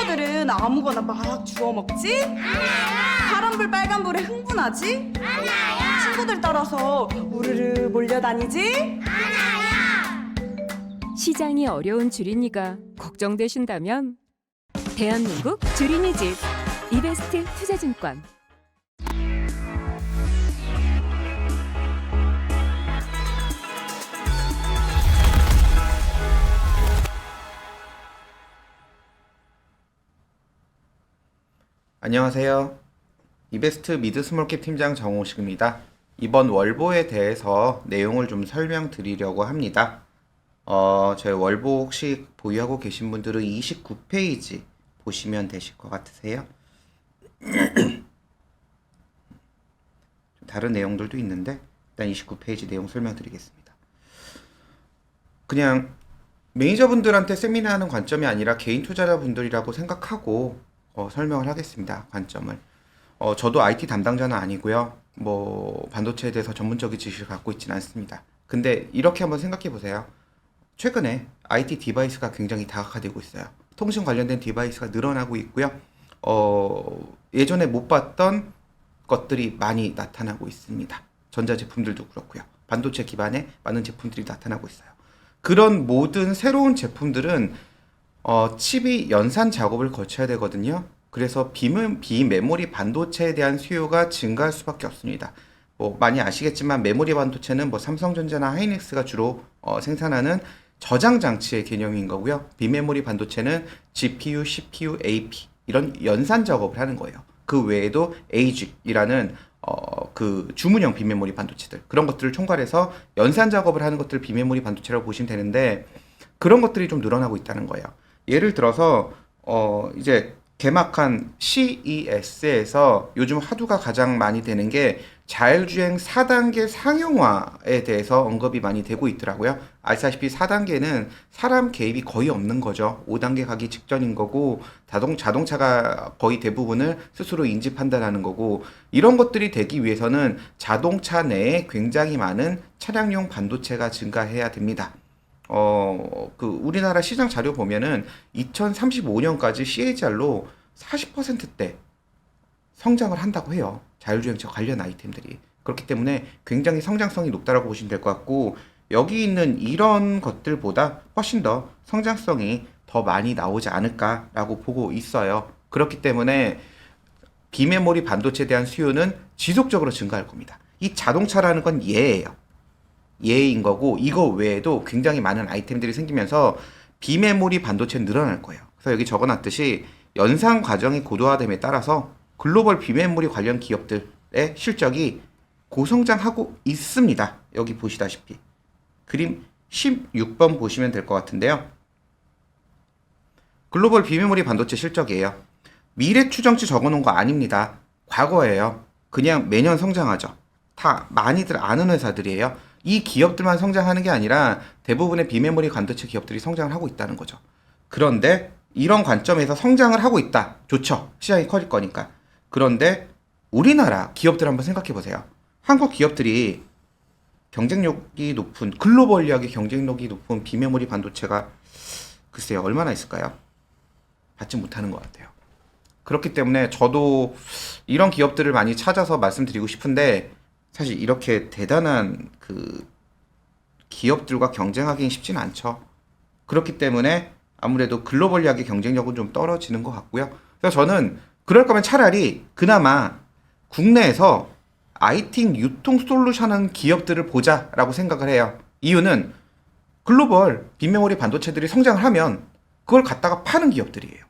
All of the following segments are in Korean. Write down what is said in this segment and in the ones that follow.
친구들은 아무거나 막 주워 먹지? 파란불 빨간불에 흥분하지? 친구들 따라서 우르르 몰려다니지? 시장이 어려운 주린이가 걱정되신다면 대한민국 주린이 집 이베스트 투자증권. 안녕하세요. 이베스트 미드 스몰캡 팀장 정호식입니다. 이번 월보에 대해서 내용을 좀 설명드리려고 합니다. 저희 월보 혹시 보유하고 계신 분들은 29페이지 보시면 되실 것 같으세요? 좀 다른 내용들도 있는데 일단 29페이지 내용 설명드리겠습니다. 그냥 매니저분들한테 세미나하는 관점이 아니라 개인 투자자분들이라고 생각하고 설명을 하겠습니다. 관점을. 저도 IT 담당자는 아니고요. 뭐 반도체에 대해서 전문적인 지식을 갖고 있지는 않습니다. 근데 이렇게 한번 생각해 보세요. 최근에 IT 디바이스가 굉장히 다각화되고 있어요. 통신 관련된 디바이스가 늘어나고 있고요. 예전에 못 봤던 것들이 많이 나타나고 있습니다. 전자제품들도 그렇고요. 반도체 기반의 많은 제품들이 나타나고 있어요. 그런 모든 새로운 제품들은 칩이 연산 작업을 거쳐야 되거든요. 그래서 비메모리 반도체에 대한 수요가 증가할 수밖에 없습니다. 뭐 많이 아시겠지만 메모리 반도체는 뭐 삼성전자나 하이닉스가 주로 생산하는 저장 장치의 개념인 거고요. 비메모리 반도체는 GPU, CPU, AP 이런 연산 작업을 하는 거예요. 그 외에도 ASIC이라는 그 주문형 비메모리 반도체들 그런 것들을 총괄해서 연산 작업을 하는 것들을 비메모리 반도체라고 보시면 되는데 그런 것들이 좀 늘어나고 있다는 거예요. 예를 들어서 이제 개막한 CES에서 요즘 화두가 가장 많이 되는 게 자율주행 4단계 상용화에 대해서 언급이 많이 되고 있더라고요. 아시다시피 4단계는 사람 개입이 거의 없는 거죠. 5단계 가기 직전인 거고 자동차가 거의 대부분을 스스로 인지 판단하는 거고 이런 것들이 되기 위해서는 자동차 내에 굉장히 많은 차량용 반도체가 증가해야 됩니다. 우리나라 시장 자료 보면은 2035년까지 CAGR로 40%대 성장을 한다고 해요. 자율주행차 관련 아이템들이. 그렇기 때문에 굉장히 성장성이 높다라고 보시면 될 것 같고, 여기 있는 이런 것들보다 훨씬 더 성장성이 더 많이 나오지 않을까라고 보고 있어요. 그렇기 때문에 비메모리 반도체에 대한 수요는 지속적으로 증가할 겁니다. 이 자동차라는 건 예예요. 예인 거고 이거 외에도 굉장히 많은 아이템들이 생기면서 비메모리 반도체는 늘어날 거예요. 그래서 여기 적어놨듯이 연산 과정이 고도화됨에 따라서 글로벌 비메모리 관련 기업들의 실적이 고성장하고 있습니다. 여기 보시다시피 그림 16번 보시면 될 것 같은데요. 글로벌 비메모리 반도체 실적이에요. 미래 추정치 적어놓은 거 아닙니다. 과거예요. 그냥 매년 성장하죠. 다 많이들 아는 회사들이에요. 이 기업들만 성장하는 게 아니라 대부분의 비메모리 반도체 기업들이 성장을 하고 있다는 거죠. 그런데 이런 관점에서 성장을 하고 있다. 좋죠. 시장이 커질 거니까. 그런데 우리나라 기업들 한번 생각해 보세요. 한국 기업들이 경쟁력이 높은 글로벌리하게 경쟁력이 높은 비메모리 반도체가 글쎄요 얼마나 있을까요? 받지 못하는 것 같아요. 그렇기 때문에 저도 이런 기업들을 많이 찾아서 말씀드리고 싶은데 사실 이렇게 대단한 그 기업들과 경쟁하기는 쉽지는 않죠. 그렇기 때문에 아무래도 글로벌리하게 경쟁력은 좀 떨어지는 것 같고요. 그래서 저는 그럴 거면 차라리 그나마 국내에서 IT 유통 솔루션 하는 기업들을 보자라고 생각을 해요. 이유는 글로벌 비메모리 반도체들이 성장을 하면 그걸 갖다가 파는 기업들이에요.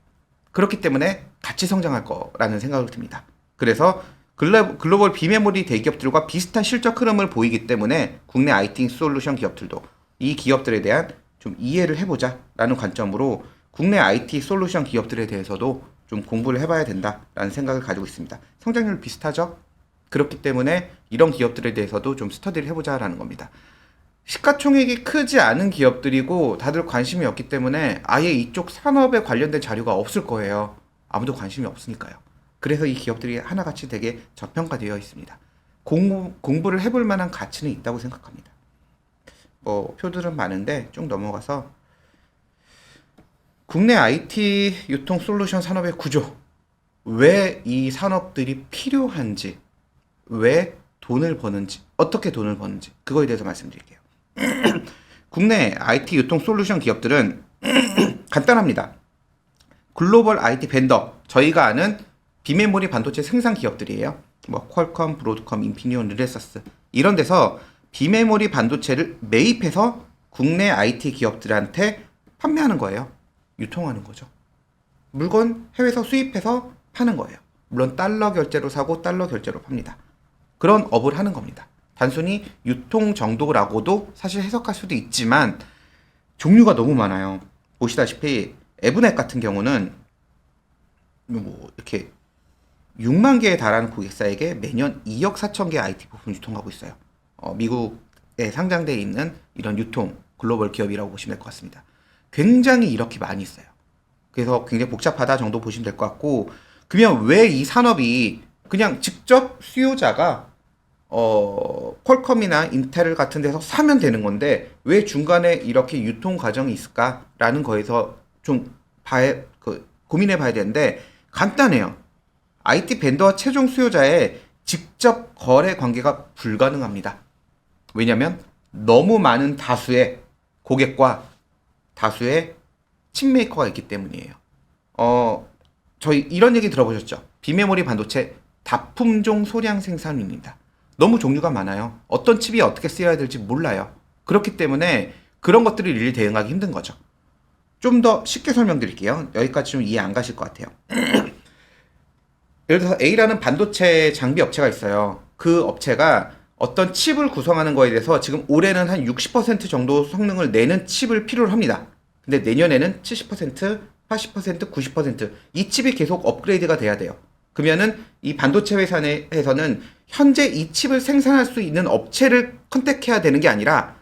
그렇기 때문에 같이 성장할 거라는 생각을 듭니다. 그래서 글로벌 비메모리 대기업들과 비슷한 실적 흐름을 보이기 때문에 국내 IT 솔루션 기업들도 이 기업들에 대한 좀 이해를 해보자 라는 관점으로 국내 IT 솔루션 기업들에 대해서도 좀 공부를 해봐야 된다라는 생각을 가지고 있습니다. 성장률 비슷하죠? 그렇기 때문에 이런 기업들에 대해서도 좀 스터디를 해보자라는 겁니다. 시가총액이 크지 않은 기업들이고 다들 관심이 없기 때문에 아예 이쪽 산업에 관련된 자료가 없을 거예요. 아무도 관심이 없으니까요. 그래서 이 기업들이 하나같이 되게 저평가되어 있습니다. 공부를 해볼 만한 가치는 있다고 생각합니다. 뭐 표들은 많은데 쭉 넘어가서 국내 IT 유통 솔루션 산업의 구조, 왜 이 산업들이 필요한지, 왜 돈을 버는지, 어떻게 돈을 버는지 그거에 대해서 말씀드릴게요. 국내 IT 유통 솔루션 기업들은 간단합니다. 글로벌 IT 벤더, 저희가 아는 비메모리 반도체 생산 기업들이에요. 뭐 퀄컴, 브로드컴, 인피니온, 르네사스 이런 데서 비메모리 반도체를 매입해서 국내 IT 기업들한테 판매하는 거예요. 유통하는 거죠. 물건 해외에서 수입해서 파는 거예요. 물론 달러 결제로 사고 달러 결제로 팝니다. 그런 업을 하는 겁니다. 단순히 유통 정도라고도 사실 해석할 수도 있지만 종류가 너무 많아요. 보시다시피 에브넷 같은 경우는 뭐 이렇게 6만 개에 달하는 고객사에게 매년 2억 4천 개 IT 부품 유통하고 있어요. 미국에 상장되어 있는 이런 유통 글로벌 기업이라고 보시면 될 것 같습니다. 굉장히 이렇게 많이 있어요. 그래서 굉장히 복잡하다 정도 보시면 될 것 같고, 그러면 왜 이 산업이 그냥 직접 수요자가 퀄컴이나 인텔 같은 데서 사면 되는 건데 왜 중간에 이렇게 유통 과정이 있을까라는 거에서 좀 고민해 봐야 되는데, 간단해요. IT 벤더와 최종 수요자의 직접 거래 관계가 불가능합니다. 왜냐면 너무 많은 다수의 고객과 다수의 칩메이커가 있기 때문이에요. 저희 이런 얘기 들어보셨죠? 비메모리 반도체 다품종 소량 생산입니다. 너무 종류가 많아요. 어떤 칩이 어떻게 쓰여야 될지 몰라요. 그렇기 때문에 그런 것들을 일일이 대응하기 힘든 거죠. 좀 더 쉽게 설명드릴게요. 여기까지 좀 이해 안 가실 것 같아요. 예를 들어서 A라는 반도체 장비 업체가 있어요. 그 업체가 어떤 칩을 구성하는 거에 대해서 지금 올해는 한 60% 정도 성능을 내는 칩을 필요로 합니다. 근데 내년에는 70%, 80%, 90%이 칩이 계속 업그레이드가 돼야 돼요. 그러면은 이 반도체 회사에서는 현재 이 칩을 생산할 수 있는 업체를 컨택해야 되는 게 아니라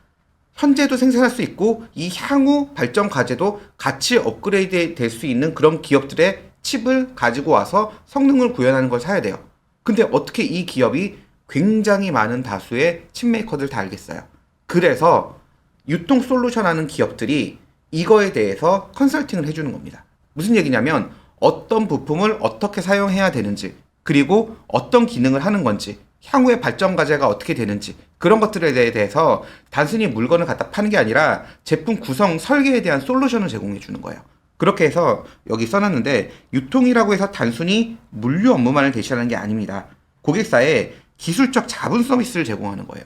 현재도 생산할 수 있고 이 향후 발전 과제도 같이 업그레이드 될 수 있는 그런 기업들의 칩을 가지고 와서 성능을 구현하는 걸 사야 돼요. 근데 어떻게 이 기업이 굉장히 많은 다수의 칩메이커들 다 알겠어요. 그래서 유통 솔루션 하는 기업들이 이거에 대해서 컨설팅을 해주는 겁니다. 무슨 얘기냐면 어떤 부품을 어떻게 사용해야 되는지, 그리고 어떤 기능을 하는 건지, 향후의 발전 과제가 어떻게 되는지, 그런 것들에 대해서 단순히 물건을 갖다 파는 게 아니라 제품 구성 설계에 대한 솔루션을 제공해 주는 거예요. 그렇게 해서 여기 써놨는데, 유통이라고 해서 단순히 물류 업무만을 대시하는 게 아닙니다. 고객사에 기술적 자본 서비스를 제공하는 거예요.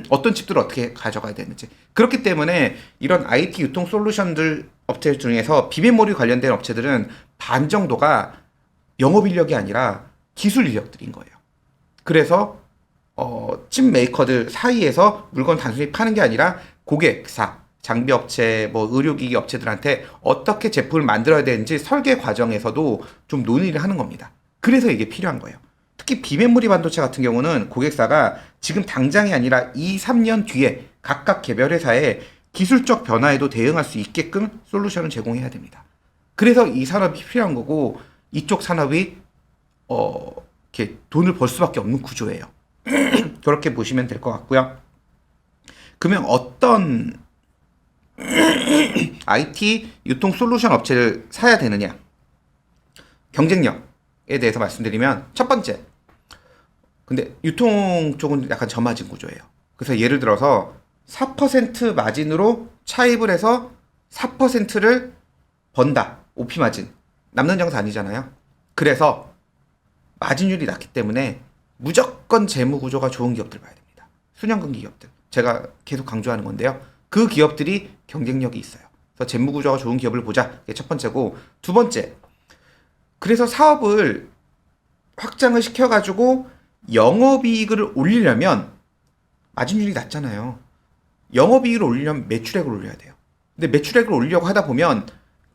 어떤 칩들을 어떻게 가져가야 되는지. 그렇기 때문에 이런 IT 유통 솔루션들 업체 중에서 비메모리 관련된 업체들은 반 정도가 영업 인력이 아니라 기술 인력들인 거예요. 그래서 칩 메이커들 사이에서 물건 단순히 파는 게 아니라 고객사, 장비 업체, 뭐 의료기기 업체들한테 어떻게 제품을 만들어야 되는지 설계 과정에서도 좀 논의를 하는 겁니다. 그래서 이게 필요한 거예요. 특히 비메모리 반도체 같은 경우는 고객사가 지금 당장이 아니라 2, 3년 뒤에 각각 개별 회사의 기술적 변화에도 대응할 수 있게끔 솔루션을 제공해야 됩니다. 그래서 이 산업이 필요한 거고, 이쪽 산업이 이렇게 돈을 벌 수밖에 없는 구조예요. 그렇게 보시면 될 것 같고요. 그러면 어떤 IT 유통 솔루션 업체를 사야 되느냐? 경쟁력에 대해서 말씀드리면, 첫 번째, 근데 유통 쪽은 약간 저마진 구조예요. 그래서 예를 들어서 4% 마진으로 차입을 해서 4%를 번다. OP 마진. 남는 장사 아니잖아요. 그래서 마진율이 낮기 때문에 무조건 재무 구조가 좋은 기업들 봐야 됩니다. 순연금 기업들. 제가 계속 강조하는 건데요. 그 기업들이 경쟁력이 있어요. 그래서 재무 구조가 좋은 기업을 보자. 이게 첫 번째고, 두 번째, 그래서 사업을 확장을 시켜가지고 영업이익을 올리려면 마진율이 낮잖아요. 영업이익을 올리려면 매출액을 올려야 돼요. 근데 매출액을 올리려고 하다 보면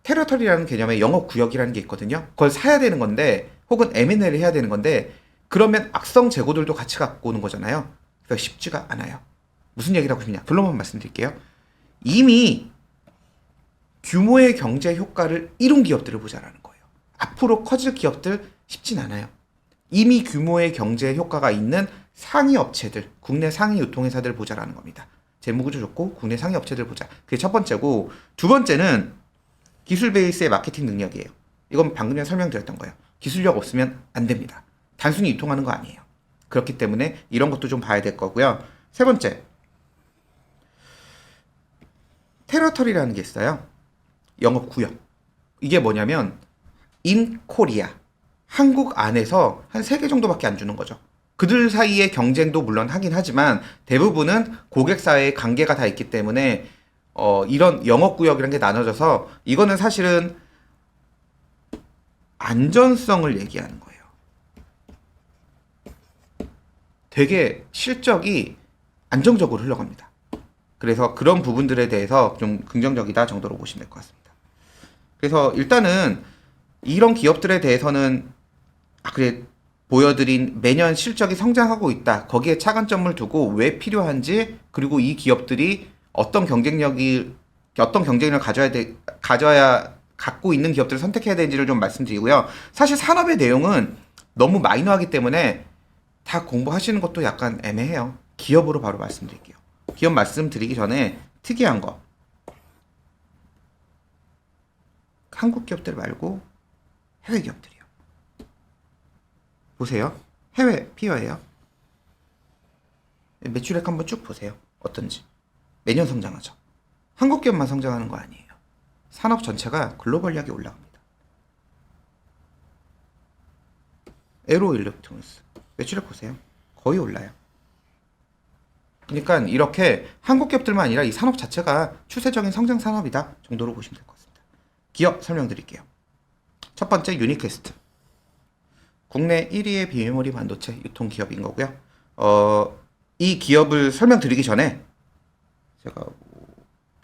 테러터리라는 개념의 영업구역이라는 게 있거든요. 그걸 사야 되는 건데, 혹은 M&A를 해야 되는 건데, 그러면 악성 재고들도 같이 갖고 오는 거잖아요. 그래서 쉽지가 않아요. 무슨 얘기라고 싶냐? 결론만 말씀드릴게요. 이미 규모의 경제 효과를 이룬 기업들을 보자라는 거예요. 앞으로 커질 기업들 쉽진 않아요. 이미 규모의 경제 효과가 있는 상위 업체들, 국내 상위 유통회사들 보자라는 겁니다. 재무구조 좋고 국내 상위 업체들 보자. 그게 첫 번째고, 두 번째는 기술 베이스의 마케팅 능력이에요. 이건 방금 전에 설명드렸던 거예요. 기술력 없으면 안 됩니다. 단순히 유통하는 거 아니에요. 그렇기 때문에 이런 것도 좀 봐야 될 거고요. 세 번째, 테러터리라는 게 있어요. 영업 구역. 이게 뭐냐면 인 코리아, 한국 안에서 한 3개 정도밖에 안 주는 거죠. 그들 사이의 경쟁도 물론 하긴 하지만 대부분은 고객사의 관계가 다 있기 때문에 이런 영업구역이라는 게 나눠져서 이거는 사실은 안전성을 얘기하는 거예요. 되게 실적이 안정적으로 흘러갑니다. 그래서 그런 부분들에 대해서 좀 긍정적이다 정도로 보시면 될 것 같습니다. 그래서 일단은 이런 기업들에 대해서는 그래 보여드린 매년 실적이 성장하고 있다. 거기에 차관점을 두고 왜 필요한지, 그리고 이 기업들이 어떤 경쟁력을 갖고 있는 기업들을 선택해야 되는지를 좀 말씀드리고요. 사실 산업의 내용은 너무 마이너하기 때문에 다 공부하시는 것도 약간 애매해요. 기업으로 바로 말씀드릴게요. 기업 말씀드리기 전에 특이한 거. 한국 기업들 말고 해외 기업들이요. 보세요. 해외 피어예요. 매출액 한번 쭉 보세요. 어떤지. 매년 성장하죠. 한국 기업만 성장하는 거 아니에요. 산업 전체가 글로벌하게 올라갑니다. 에로 일렉트로닉스 매출액 보세요. 거의 올라요. 그러니까 이렇게 한국 기업들만 아니라 이 산업 자체가 추세적인 성장 산업이다 정도로 보시면 될 것 같습니다. 기업 설명드릴게요. 첫 번째 유니퀘스트. 국내 1위의 비메모리 반도체 유통 기업인 거고요. 이 기업을 설명드리기 전에 제가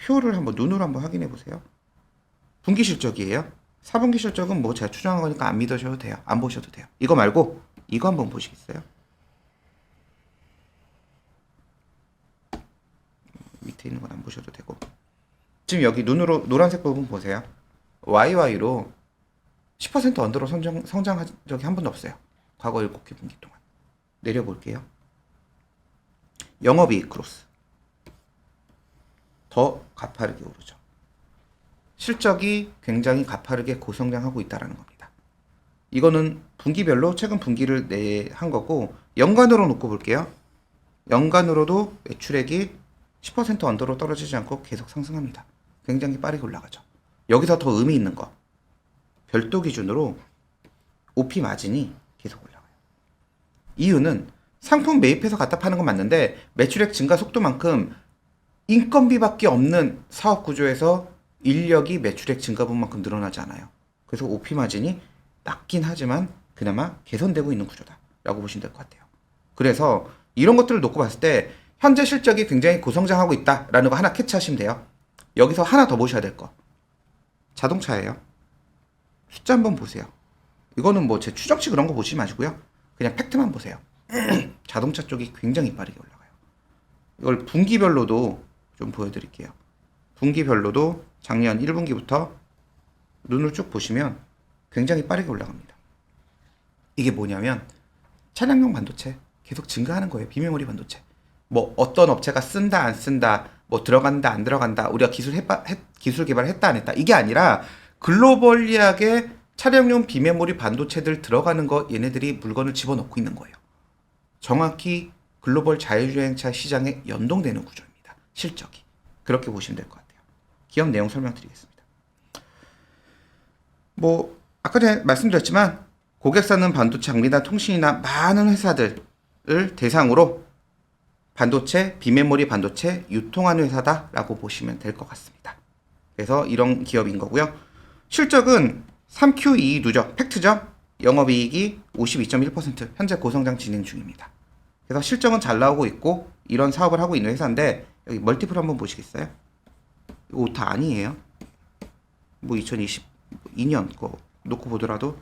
표를 한번 눈으로 한번 확인해 보세요. 분기 실적이에요. 4분기 실적은 뭐 제가 추정한 거니까 안 믿으셔도 돼요. 안 보셔도 돼요. 이거 말고 이거 한번 보시겠어요? 밑에 있는 건 안 보셔도 되고, 지금 여기 눈으로 노란색 부분 보세요. YY로 10% 언더로 성장한 적이 한 번도 없어요. 과거 7개 분기 동안. 내려볼게요. 영업이익 크로스 더 가파르게 오르죠. 실적이 굉장히 가파르게 고성장하고 있다는 겁니다. 이거는 분기별로 최근 분기를 한 거고, 연간으로 놓고 볼게요. 연간으로도 매출액이 10% 언더로 떨어지지 않고 계속 상승합니다. 굉장히 빠르게 올라가죠. 여기서 더 의미 있는 거, 별도 기준으로 OP 마진이 계속 올라가요. 이유는 상품 매입해서 갖다 파는 건 맞는데 매출액 증가 속도만큼 인건비밖에 없는 사업 구조에서 인력이 매출액 증가분만큼 늘어나지 않아요. 그래서 OP 마진이 낮긴 하지만 그나마 개선되고 있는 구조다라고 보시면 될 것 같아요. 그래서 이런 것들을 놓고 봤을 때 현재 실적이 굉장히 고성장하고 있다라는 거 하나 캐치하시면 돼요. 여기서 하나 더 보셔야 될 거. 자동차예요. 숫자 한번 보세요. 이거는 뭐 제 추정치 그런 거 보시지 마시고요. 그냥 팩트만 보세요. 자동차 쪽이 굉장히 빠르게 올라가요. 이걸 분기별로도 좀 보여드릴게요. 분기별로도 작년 1분기부터 눈을 쭉 보시면 굉장히 빠르게 올라갑니다. 이게 뭐냐면 차량용 반도체 계속 증가하는 거예요. 비메모리 반도체. 뭐 어떤 업체가 쓴다 안 쓴다, 뭐 들어간다 안 들어간다, 우리가 기술 개발을 했다 안 했다, 이게 아니라 글로벌리하게 차량용 비메모리 반도체들 들어가는 거 얘네들이 물건을 집어넣고 있는 거예요. 정확히 글로벌 자율주행차 시장에 연동되는 구조입니다. 실적이. 그렇게 보시면 될 것 같아요. 기업 내용 설명드리겠습니다. 뭐 아까 전에 말씀드렸지만 고객사는 반도체 장비나 통신이나 많은 회사들을 대상으로 반도체, 비메모리 반도체 유통하는 회사다라고 보시면 될 것 같습니다. 그래서 이런 기업인 거고요. 실적은 3Q22 누적 팩트죠. 영업이익이 52.1% 현재 고성장 진행 중입니다. 그래서 실적은 잘 나오고 있고 이런 사업을 하고 있는 회사인데, 여기 멀티플 한번 보시겠어요? 이거 다 아니에요. 뭐 2022년 거 놓고 보더라도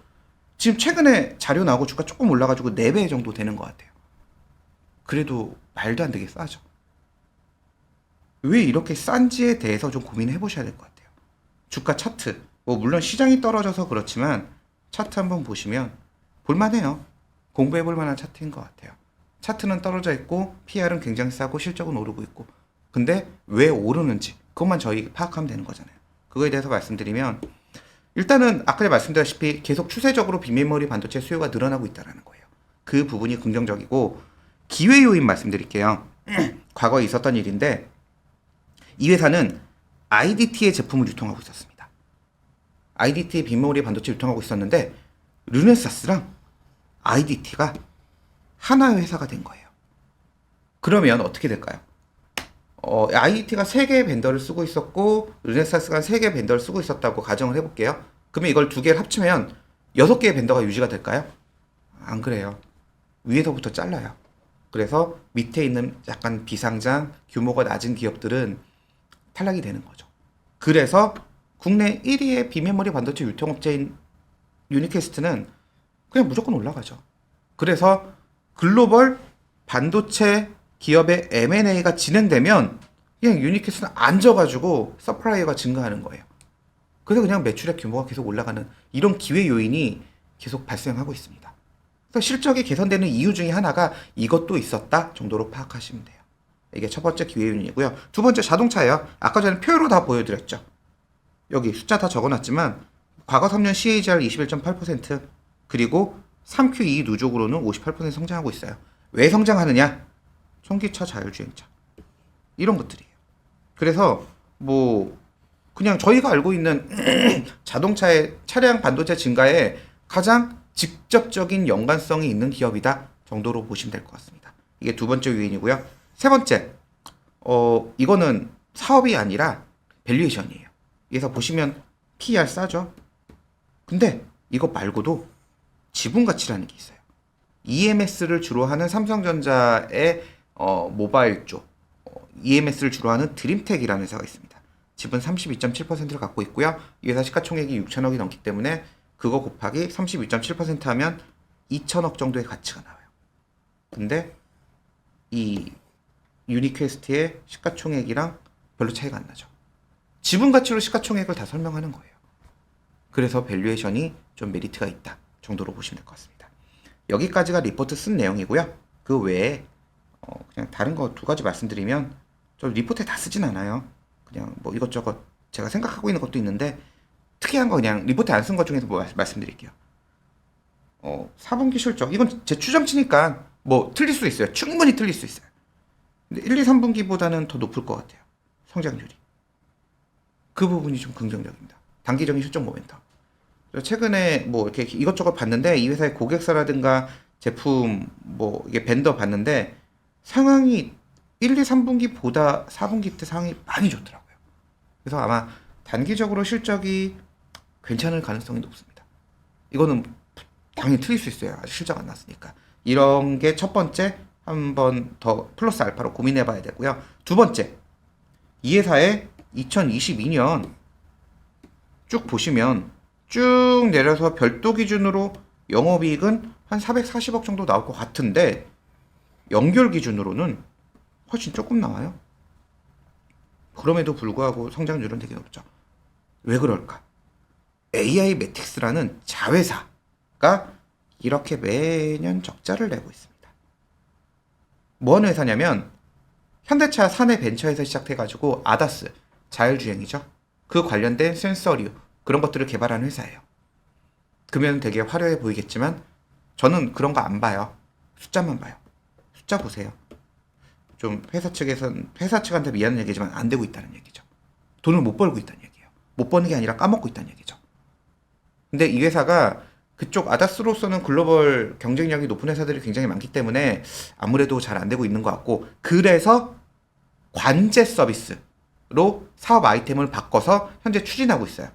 지금 최근에 자료 나오고 주가 조금 올라가지고 4배 정도 되는 것 같아요. 그래도 말도 안 되게 싸죠. 왜 이렇게 싼지에 대해서 좀 고민해 보셔야 될 것 같아요. 주가 차트, 뭐 물론 시장이 떨어져서 그렇지만 차트 한번 보시면 볼만해요. 공부해 볼 만한 차트인 것 같아요. 차트는 떨어져 있고 PR은 굉장히 싸고 실적은 오르고 있고, 근데 왜 오르는지 그것만 저희 파악하면 되는 거잖아요. 그거에 대해서 말씀드리면 일단은 아까 말씀드렸다시피 계속 추세적으로 빈메모리 반도체 수요가 늘어나고 있다는 거예요. 그 부분이 긍정적이고 기회 요인 말씀드릴게요. 과거에 있었던 일인데 이 회사는 IDT의 제품을 유통하고 있었습니다. IDT의 빈메모리 반도체 유통하고 있었는데 르네사스랑 IDT가 하나의 회사가 된 거예요. 그러면 어떻게 될까요? IDT가 3개의 벤더를 쓰고 있었고 르네사스가 3개의 벤더를 쓰고 있었다고 가정을 해볼게요. 그러면 이걸 2개를 합치면 6개의 벤더가 유지가 될까요? 안 그래요. 위에서부터 잘라요. 그래서 밑에 있는 약간 비상장, 규모가 낮은 기업들은 탈락이 되는 거죠. 그래서 국내 1위의 비메모리 반도체 유통업체인 유니캐스트는 그냥 무조건 올라가죠. 그래서 글로벌 반도체 기업의 M&A가 진행되면 그냥 유니캐스트는 앉아가지고 서플라이어가 증가하는 거예요. 그래서 그냥 매출의 규모가 계속 올라가는 이런 기회 요인이 계속 발생하고 있습니다. 그래서 실적이 개선되는 이유 중에 하나가 이것도 있었다 정도로 파악하시면 돼요. 이게 첫 번째 기회 요인이고요. 두 번째 자동차예요. 아까 전에 표로 다 보여드렸죠. 여기 숫자 다 적어놨지만 과거 3년 CAGR 21.8% 그리고 3Q 이익 누적으로는 58% 성장하고 있어요. 왜 성장하느냐? 전기차, 자율주행차 이런 것들이에요. 그래서 뭐 그냥 저희가 알고 있는 자동차의 차량 반도체 증가에 가장 직접적인 연관성이 있는 기업이다 정도로 보시면 될 것 같습니다. 이게 두 번째 요인이고요. 세 번째, 이거는 사업이 아니라 밸류에이션이에요. 여기서 보시면 PER 싸죠? 근데 이거 말고도 지분 가치라는 게 있어요. EMS를 주로 하는 삼성전자의 모바일 쪽, EMS를 주로 하는 드림텍이라는 회사가 있습니다. 지분 32.7%를 갖고 있고요. 이 회사 시가총액이 6천억이 넘기 때문에 그거 곱하기 32.7% 하면 2천억 정도의 가치가 나와요. 근데 이 유니퀘스트의 시가총액이랑 별로 차이가 안 나죠. 지분 가치로 시가총액을 다 설명하는 거예요. 그래서 밸류에이션이 좀 메리트가 있다 정도로 보시면 될 것 같습니다. 여기까지가 리포트 쓴 내용이고요. 그 외에 그냥 다른 거 두 가지 말씀드리면 저 리포트에 다 쓰진 않아요. 그냥 뭐 이것저것 제가 생각하고 있는 것도 있는데 특이한 거 그냥 리포트에 안 쓴 것 중에서 뭐 말씀드릴게요. 4분기 실적 이건 제 추정치니까 뭐 틀릴 수 있어요. 충분히 틀릴 수 있어요. 근데 1, 2, 3분기보다는 더 높을 것 같아요. 성장률이. 그 부분이 좀 긍정적입니다. 단기적인 실적 모멘텀. 최근에 뭐 이렇게 이것저것 봤는데 이 회사의 고객사라든가 제품 뭐 이게 벤더 봤는데 상황이 1, 2, 3분기보다 4분기 때 상황이 많이 좋더라고요. 그래서 아마 단기적으로 실적이 괜찮을 가능성이 높습니다. 이거는 당연히 틀릴 수 있어요. 아직 실적 안 났으니까. 이런 게 첫 번째 한 번 더 플러스 알파로 고민해 봐야 되고요. 두 번째, 이 회사의 2022년 쭉 보시면 쭉 내려서 별도 기준으로 영업이익은 한 440억 정도 나올 것 같은데 연결 기준으로는 훨씬 조금 나와요. 그럼에도 불구하고 성장률은 되게 높죠. 왜 그럴까? AI 매틱스라는 자회사가 이렇게 매년 적자를 내고 있습니다. 뭐 하는 회사냐면 현대차 사내 벤처에서 시작해가지고 아다스, 자율주행이죠. 그 관련된 센서류 그런 것들을 개발하는 회사예요. 그러면 되게 화려해 보이겠지만 저는 그런 거 안 봐요. 숫자만 봐요. 숫자 보세요. 좀 회사 측한테 미안한 얘기지만 안 되고 있다는 얘기죠. 돈을 못 벌고 있다는 얘기예요. 못 버는 게 아니라 까먹고 있다는 얘기죠. 근데 이 회사가 그쪽 아다스로서는 글로벌 경쟁력이 높은 회사들이 굉장히 많기 때문에 아무래도 잘 안 되고 있는 것 같고 그래서 관제 서비스로 사업 아이템을 바꿔서 현재 추진하고 있어요.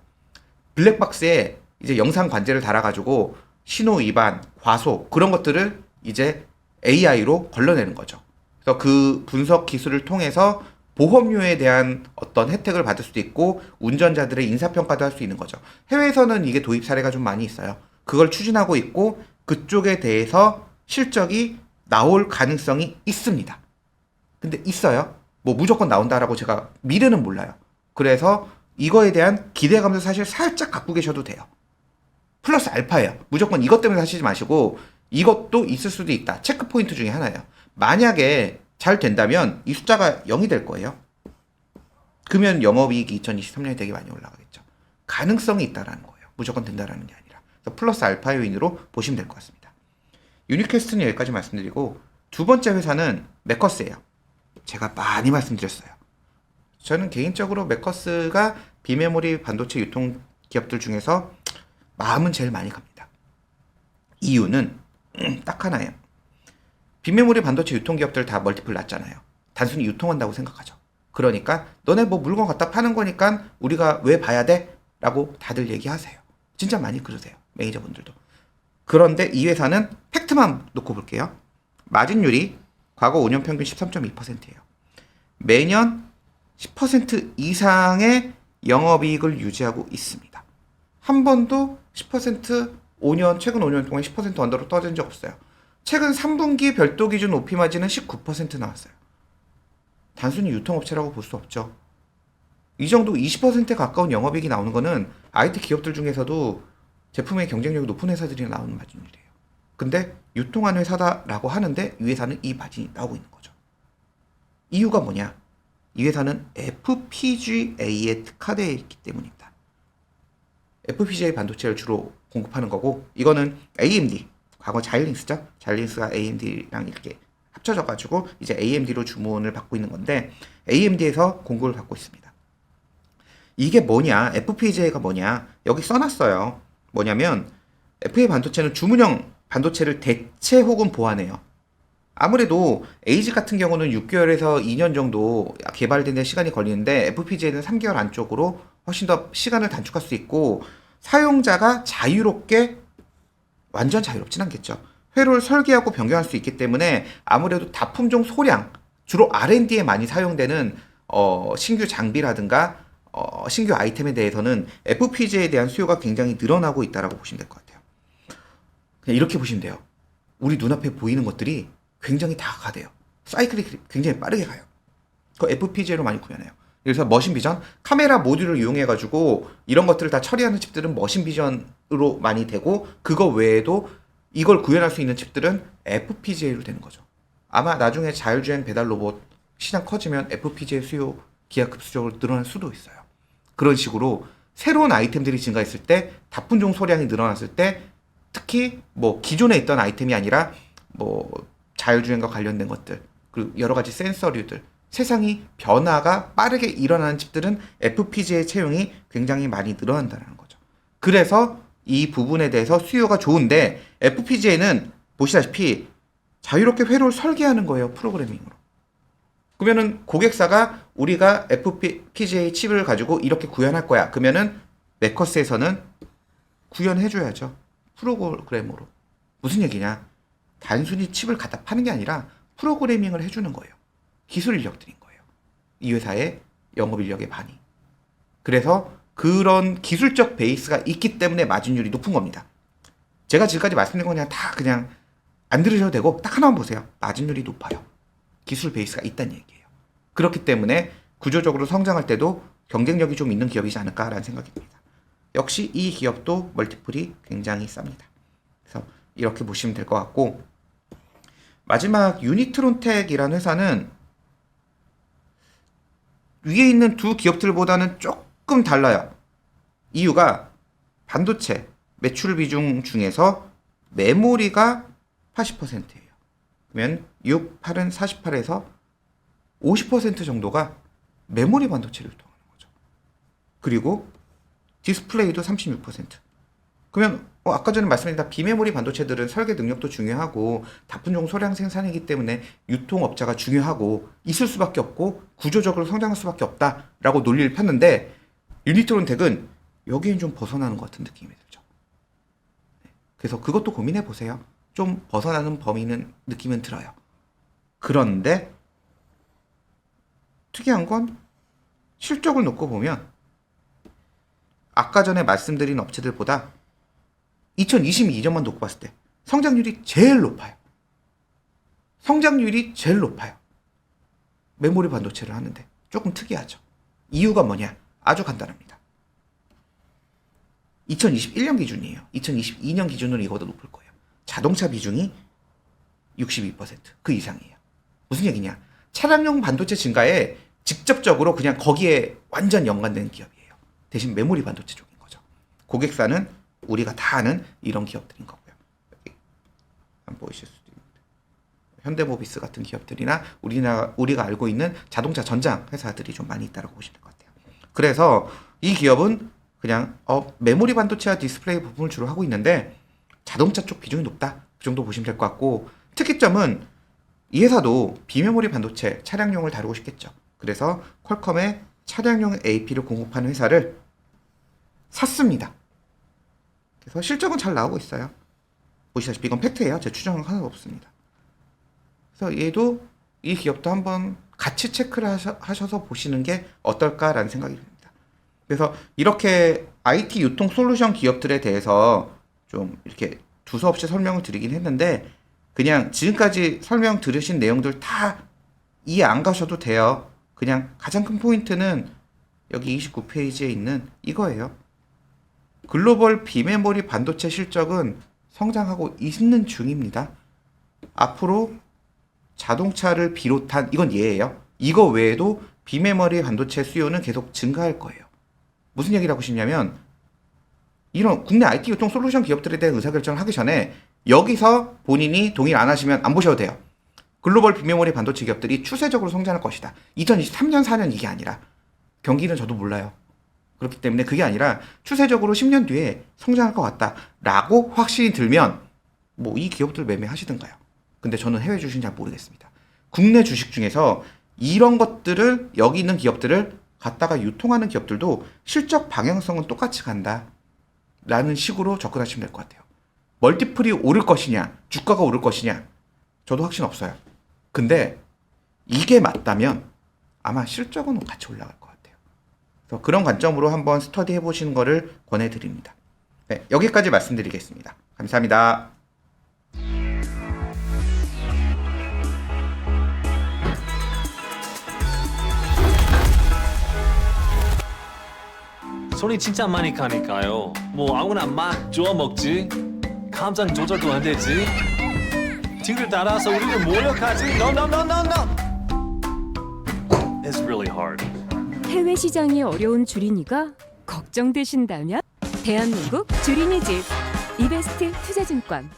블랙박스에 이제 영상 관제를 달아가지고 신호 위반, 과속 그런 것들을 이제 AI로 걸러내는 거죠. 그래서 그 분석 기술을 통해서 보험료에 대한 어떤 혜택을 받을 수도 있고 운전자들의 인사평가도 할 수 있는 거죠. 해외에서는 이게 도입 사례가 좀 많이 있어요. 그걸 추진하고 있고 그쪽에 대해서 실적이 나올 가능성이 있습니다. 근데 있어요. 뭐 무조건 나온다라고 제가 미래는 몰라요. 그래서 이거에 대한 기대감도 사실 살짝 갖고 계셔도 돼요. 플러스 알파예요. 무조건 이것 때문에 사시지 마시고 이것도 있을 수도 있다. 체크 포인트 중에 하나예요. 만약에 잘 된다면 이 숫자가 0이 될 거예요. 그러면 영업이익이 2023년에 되게 많이 올라가겠죠. 가능성이 있다라는 거예요. 무조건 된다라는 게 아니라. 그래서 플러스 알파 요인으로 보시면 될 것 같습니다. 유니캐스트는 여기까지 말씀드리고 두 번째 회사는 매커스예요. 제가 많이 말씀드렸어요. 저는 개인적으로 매커스가 비메모리 반도체 유통 기업들 중에서 마음은 제일 많이 갑니다. 이유는 딱 하나예요. 비메모리 반도체 유통 기업들 다 멀티플 낮잖아요. 단순히 유통한다고 생각하죠. 그러니까 너네 뭐 물건 갖다 파는 거니까 우리가 왜 봐야 돼? 라고 다들 얘기하세요. 진짜 많이 그러세요. 매니저분들도. 그런데 이 회사는 팩트만 놓고 볼게요. 마진율이 과거 5년 평균 13.2%예요. 매년 10% 이상의 영업이익을 유지하고 있습니다. 한 번도 10% 최근 5년 동안 10% 언더로 떨어진 적 없어요. 최근 3분기 별도 기준 OP 마진은 19% 나왔어요. 단순히 유통업체라고 볼 수 없죠. 이 정도 20%에 가까운 영업이익이 나오는 거는 IT 기업들 중에서도 제품의 경쟁력이 높은 회사들이 나오는 마진율이에요. 근데 유통한 회사다라고 하는데 이 회사는 이 마진이 나오고 있는 거죠. 이유가 뭐냐? 이 회사는 FPGA에 특화되어 있기 때문입니다. FPGA 반도체를 주로 공급하는 거고 이거는 AMD, 과거 자일링스죠? 자일링스가 AMD랑 이렇게 합쳐져가지고 이제 AMD로 주문을 받고 있는 건데 AMD에서 공급을 받고 있습니다. 이게 뭐냐? FPGA가 뭐냐? 여기 써놨어요. 뭐냐면 FPGA 반도체는 주문형 반도체를 대체 혹은 보완해요. 아무래도 에이지 같은 경우는 6개월에서 2년 정도 개발되는 데 시간이 걸리는데 FPGA는 3개월 안쪽으로 훨씬 더 시간을 단축할 수 있고 사용자가 자유롭게 완전 자유롭진 않겠죠. 회로를 설계하고 변경할 수 있기 때문에 아무래도 다품종 소량 주로 R&D에 많이 사용되는 신규 장비라든가 신규 아이템에 대해서는 FPGA에 대한 수요가 굉장히 늘어나고 있다고 보시면 될 것 같아요. 그냥 이렇게 보시면 돼요. 우리 눈앞에 보이는 것들이 굉장히 다가돼요. 사이클이 굉장히 빠르게 가요. 그 FPGA로 많이 구현해요. 그래서 머신 비전, 카메라 모듈을 이용해가지고 이런 것들을 다 처리하는 칩들은 머신 비전으로 많이 되고 그거 외에도 이걸 구현할 수 있는 칩들은 FPGA로 되는 거죠. 아마 나중에 자율주행 배달 로봇 시장 커지면 FPGA 수요 기하급수적으로 늘어날 수도 있어요. 그런 식으로 새로운 아이템들이 증가했을 때 다품종 소량이 늘어났을 때 특히 뭐 기존에 있던 아이템이 아니라 뭐 자율주행과 관련된 것들 그리고 여러 가지 센서류들 세상이 변화가 빠르게 일어나는 칩들은 FPGA 채용이 굉장히 많이 늘어난다는 거죠. 그래서 이 부분에 대해서 수요가 좋은데 FPGA는 보시다시피 자유롭게 회로를 설계하는 거예요. 프로그래밍으로. 그러면은 고객사가 우리가 FPGA 칩을 가지고 이렇게 구현할 거야. 그러면은 매커스에서는 구현해줘야죠. 프로그램으로. 무슨 얘기냐? 단순히 칩을 갖다 파는 게 아니라 프로그래밍을 해주는 거예요. 기술 인력들인 거예요. 이 회사의 영업 인력의 반이. 그래서 그런 기술적 베이스가 있기 때문에 마진율이 높은 겁니다. 제가 지금까지 말씀드린 건 그냥 다 그냥 안 들으셔도 되고 딱 하나만 보세요. 마진율이 높아요. 기술 베이스가 있다는 얘기예요. 그렇기 때문에 구조적으로 성장할 때도 경쟁력이 좀 있는 기업이지 않을까라는 생각이 듭니다. 역시 이 기업도 멀티플이 굉장히 쌉니다. 그래서 이렇게 보시면 될 것 같고 마지막 유니트론텍이라는 회사는 위에 있는 두 기업들보다는 조금 달라요. 이유가 반도체 매출 비중 중에서 메모리가 80%예요. 그러면 6, 8은 48에서 50% 정도가 메모리 반도체를 유통하는 거죠. 그리고 디스플레이도 36%. 그러면 아까 전에 말씀드린 비메모리 반도체들은 설계 능력도 중요하고 다품종 소량 생산이기 때문에 유통업자가 중요하고 있을 수밖에 없고 구조적으로 성장할 수밖에 없다라고 논리를 폈는데 유니트론텍은 여기엔 좀 벗어나는 것 같은 느낌이 들죠. 그래서 그것도 고민해 보세요. 좀 벗어나는 범위는 느낌은 들어요. 그런데 특이한 건 실적을 놓고 보면 아까 전에 말씀드린 업체들보다 2022년만 놓고 봤을 때 성장률이 제일 높아요. 성장률이 제일 높아요. 메모리 반도체를 하는데 조금 특이하죠. 이유가 뭐냐? 아주 간단합니다. 2021년 기준이에요. 2022년 기준으로 이거보다 높을 거예요. 자동차 비중이 62%, 그 이상이에요. 무슨 얘기냐? 차량용 반도체 증가에 직접적으로 그냥 거기에 완전 연관된 기업이에요. 대신 메모리 반도체 쪽인 거죠. 고객사는 우리가 다 아는 이런 기업들인 거고요. 여기 한번 보이실 수도 있는데 현대모비스 같은 기업들이나 우리가 알고 있는 자동차 전장 회사들이 좀 많이 있다고 보시면 될 것 같아요. 그래서 이 기업은 그냥 메모리 반도체와 디스플레이 부분을 주로 하고 있는데 자동차 쪽 비중이 높다. 그 정도 보시면 될 것 같고 특이점은 이 회사도 비메모리 반도체 차량용을 다루고 싶겠죠. 그래서 퀄컴의 차량용 AP를 공급하는 회사를 샀습니다. 그래서 실적은 잘 나오고 있어요. 보시다시피 이건 팩트예요. 제 추정은 하나도 없습니다. 그래서 얘도 이 기업도 한번 같이 체크를 하셔서 보시는 게 어떨까라는 생각이 듭니다. 그래서 이렇게 IT 유통 솔루션 기업들에 대해서 좀 이렇게 두서없이 설명을 드리긴 했는데 그냥 지금까지 설명 들으신 내용들 다 이해 안 가셔도 돼요. 그냥 가장 큰 포인트는 여기 29페이지에 있는 이거예요. 글로벌 비메모리 반도체 실적은 성장하고 있는 중입니다. 앞으로 자동차를 비롯한 이건 예예요. 이거 외에도 비메모리 반도체 수요는 계속 증가할 거예요. 무슨 얘기를 하고 싶냐면 이런 국내 IT 유통 솔루션 기업들에 대한 의사결정을 하기 전에 여기서 본인이 동의를 안 하시면 안 보셔도 돼요. 글로벌 비메모리 반도체 기업들이 추세적으로 성장할 것이다. 2023년, 4년 이게 아니라 경기는 저도 몰라요. 그렇기 때문에 그게 아니라 추세적으로 10년 뒤에 성장할 것 같다라고 확신이 들면 뭐 이 기업들 매매하시든가요. 근데 저는 해외 주식은 잘 모르겠습니다. 국내 주식 중에서 이런 것들을 여기 있는 기업들을 갖다가 유통하는 기업들도 실적 방향성은 똑같이 간다라는 식으로 접근하시면 될 것 같아요. 멀티플이 오를 것이냐, 주가가 오를 것이냐, 저도 확신 없어요. 근데 이게 맞다면 아마 실적은 같이 올라갈 것 같아요. 그래서 그런 관점으로 한번 스터디 해보시는 거를 권해드립니다. 네, 여기까지 말씀드리겠습니다. 감사합니다. 손이 진짜 많이 가니까요. 뭐 아무나 막 주워 먹지. 감정 조절도 안 되지. 뒤를 따라서 우리를 모욕하지. No, no, no, no, no. It's really hard. 해외 시장이 어려운 주린이가 걱정되신다면 대한민국 주린이 집 이베스트 투자증권